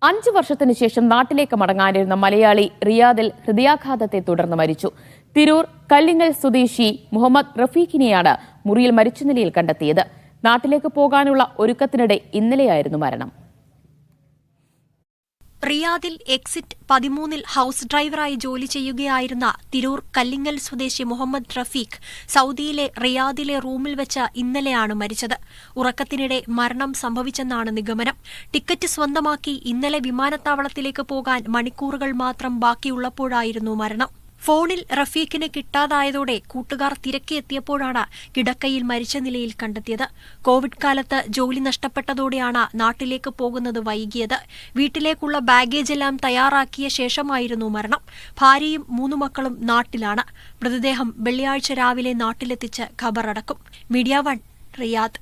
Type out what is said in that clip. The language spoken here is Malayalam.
5 വർഷത്തിനു ശേഷം നാട്ടിലേക്ക് മടങ്ങാനിരുന്ന മലയാളി റിയാദിൽ ഹൃദയാഘാതത്തെ തുടർന്ന് മരിച്ചു. തിരൂർ കല്ലിങ്ങൽ സ്വദേശി മുഹമ്മദ് റഫീഖിനെയാണ് മുറിയിൽ മരിച്ച നിലയിൽ കണ്ടെത്തിയത്. നാട്ടിലേക്ക് പോകാനുള്ള ഒരുക്കത്തിനിടെ ഇന്നലെയായിരുന്നു മരണം. റിയാദിൽ എക്സിറ്റ് 13 ഹൌസ് ഡ്രൈവറായി ജോലി ചെയ്യുകയായിരുന്ന തിരൂർ കല്ലിങ്ങൽ സ്വദേശി മുഹമ്മദ് റഫീഖ് സൗദിയിലെ റിയാദിലെ റൂമിൽ വെച്ച് ഇന്നലെയാണ് മരിച്ചത്. ഉറക്കത്തിനിടെ മരണം സംഭവിച്ചെന്നാണ് നിഗമനം. ടിക്കറ്റ് സ്വന്തമാക്കി ഇന്നലെ വിമാനത്താവളത്തിലേക്ക് പോകാൻ മണിക്കൂറുകൾ മാത്രം ബാക്കിയുള്ളപ്പോഴായിരുന്നു മരണം. ഫോണിൽ റഫീഖിനെ കിട്ടാതായതോടെ കൂട്ടുകാർ തിരക്കിയെത്തിയപ്പോഴാണ് കിടക്കയിൽ മരിച്ച നിലയിൽ കണ്ടെത്തിയത്. കോവിഡ് കാലത്ത് ജോലി നഷ്ടപ്പെട്ടതോടെയാണ് നാട്ടിലേക്ക് പോകുന്നത് വൈകിയത്. വീട്ടിലേക്കുള്ള ബാഗേജെല്ലാം തയ്യാറാക്കിയ ശേഷമായിരുന്നു മരണം. ഭാര്യയും 3 മക്കളും നാട്ടിലാണ്. മൃതദേഹം വെള്ളിയാഴ്ച രാവിലെ നാട്ടിലെത്തിച്ച് ഖബറടക്കും. Media 1 Riyadh.